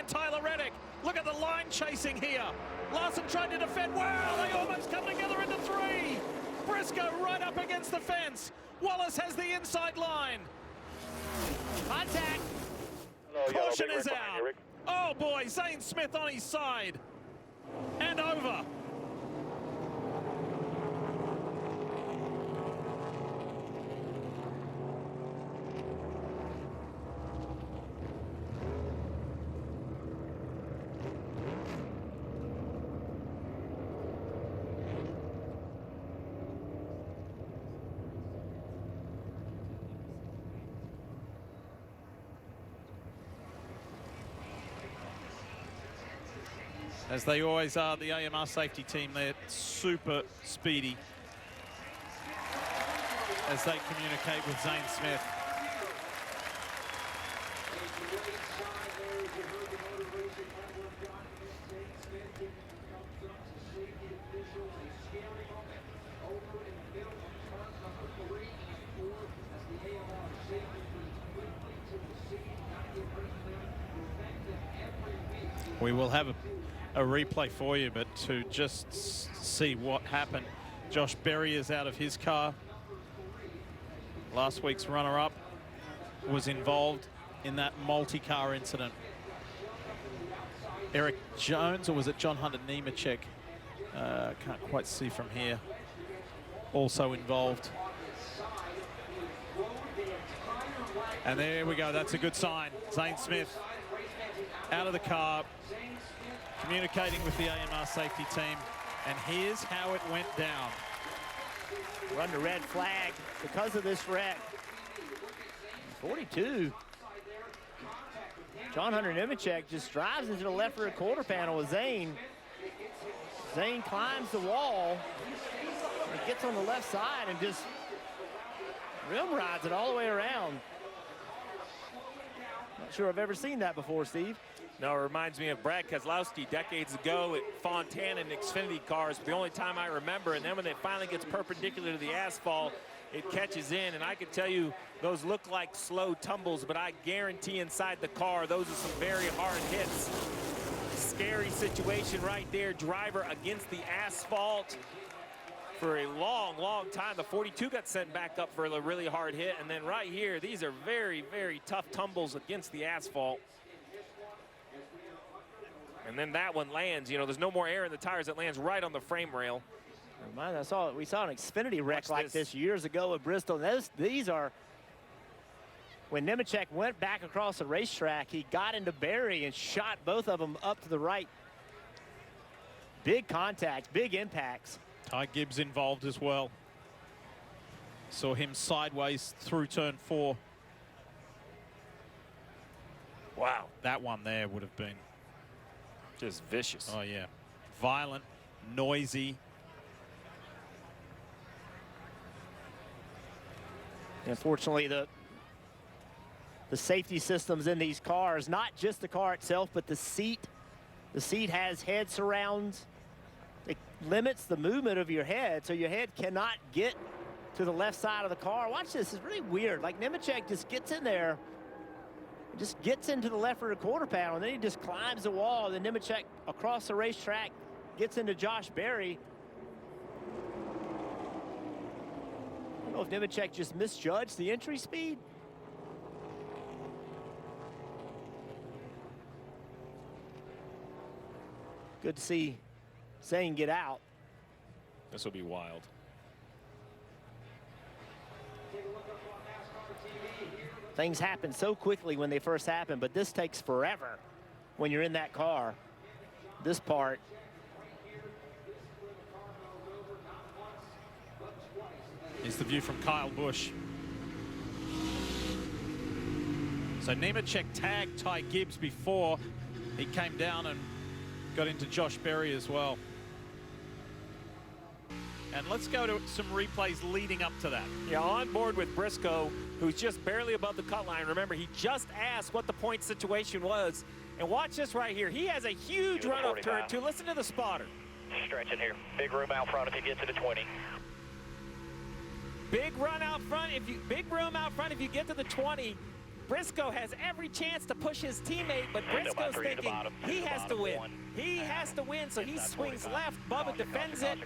Tyler Reddick. Look at the line chasing here. Larson tried to defend. Wow, they almost come together into 3. Briscoe right up against the fence. Wallace has the inside line. Contact. Caution is out. Oh boy, Zane Smith on his side. And over. As they always are, the AMR safety team, they're super speedy as they communicate with Zane Smith. We will have a replay for you, but to just see what happened. Josh Berry is out of his car. Last week's runner-up was involved in that multi-car incident. Eric Jones, or was it John Hunter Nemechek? Can't quite see from here. Also involved. And there we go, that's a good sign. Zane Smith out of the car, communicating with the AMR safety team, and here's how it went down. Run the red flag because of this wreck. 42. John Hunter Nemechek just drives into the left rear quarter panel with Zane. Zane climbs the wall and gets on the left side and just rim rides it all the way around. Not sure I've ever seen that before, Steve. No, it reminds me of Brad Keselowski decades ago at Fontana and Xfinity cars. The only time I remember, and then when it finally gets perpendicular to the asphalt, it catches in. And I can tell you, those look like slow tumbles, but I guarantee inside the car, those are some very hard hits. Scary situation right there. Driver against the asphalt for a long, long time. The 42 got sent back up for a really hard hit. And then right here, these are very, very tough tumbles against the asphalt. And then that one lands. You know, there's no more air in the tires. It lands right on the frame rail. We saw an Xfinity wreck like this years ago at Bristol. These are, when Nemechek went back across the racetrack, he got into Barry and shot both of them up to the right. Big contact, big impacts. Ty Gibbs involved as well. Saw him sideways through turn 4. Wow, that one there would have been just vicious. Oh yeah, violent, noisy. Unfortunately, the safety systems in these cars, not just the car itself, but the seat. The seat has head surrounds. It limits the movement of your head, so your head cannot get to the left side of the car. Watch this, it's really weird. Like Nemechek just gets in there, just gets into the left rear quarter panel, and then he just climbs the wall. Then Nemechek across the racetrack gets into Josh Berry. I don't know if Nemechek just misjudged the entry speed. Good to see Zane get out. This will be wild. Things happen so quickly when they first happen, but this takes forever when you're in that car. This part. Here's the view from Kyle Busch. So Nemechek tagged Ty Gibbs before he came down and got into Josh Berry as well. And let's go to some replays leading up to that. Yeah, on board with Briscoe, who's just barely above the cut line. Remember, he just asked what the point situation was. And watch this right here. He has a huge run up turn too. Listen to the spotter. Stretching here. Big room out front if you get to the 20. Big run out front. Big room out front if you get to the 20. Briscoe has every chance to push his teammate, but Briscoe's thinking he has to win. He has to win, so he swings left. Bubba defends it.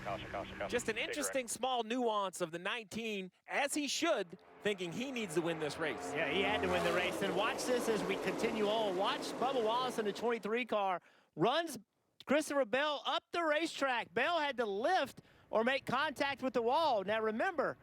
Just an interesting small nuance of the 19, as he should, thinking he needs to win this race. Yeah, he had to win the race. And watch this as we continue on. Watch Bubba Wallace in the 23 car runs Christopher Bell up the racetrack. Bell had to lift or make contact with the wall. Now remember,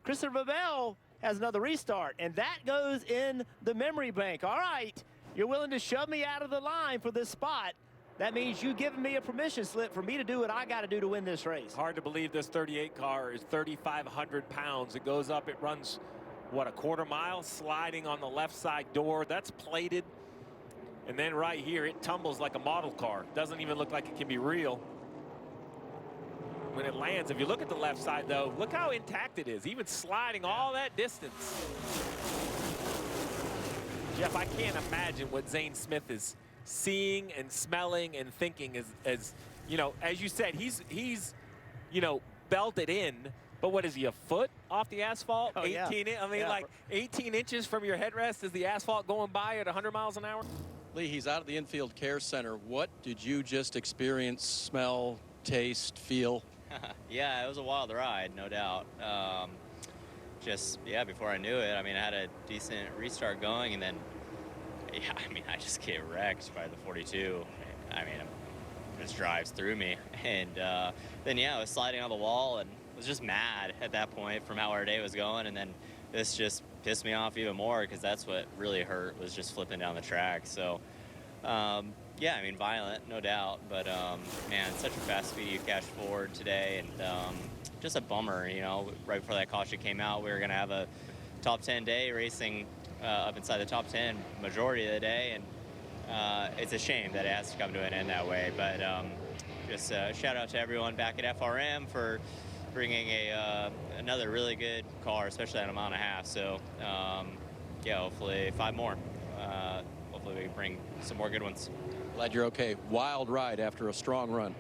Christopher Bell has another restart, and that goes in the memory bank. All right, you're willing to shove me out of the line for this spot. That means you giving me a permission slip for me to do what I got to do to win this race. Hard to believe this 38 car is 3,500 pounds. It goes up, it runs, what, a quarter mile, sliding on the left side door. That's plated. And then right here, it tumbles like a model car. Doesn't even look like it can be real. When it lands, if you look at the left side, though, look how intact it is, even sliding all that distance. Jeff, I can't imagine what Zane Smith is seeing and smelling and thinking as you know, as you said, he's you know, belted in, but what is he, a foot off the asphalt? Oh, 18, yeah. I mean, like 18 inches from your headrest is the asphalt going by at 100 miles an hour? Lee, he's out of the infield care center. What did you just experience, smell, taste, feel? Yeah, it was a wild ride, no doubt. Just, yeah, before I knew it, I mean, I had a decent restart going, and then, yeah, I mean, I just get wrecked by the 42. I mean, it just drives through me. And then, yeah, I was sliding on the wall and was just mad at that point from how our day was going. And then this just pissed me off even more because that's what really hurt, was just flipping down the track. So, yeah, I mean, violent, no doubt, but, man, such a fast speed you cashed forward today, and just a bummer, you know, right before that caution came out, we were going to have a top 10 day racing up inside the top 10 majority of the day, and it's a shame that it has to come to an end that way, but just shout out to everyone back at FRM for bringing another really good car, especially at a mile and a half, so, yeah, hopefully 5 more. Hopefully we can bring some more good ones. Glad you're okay. Wild ride after a strong run.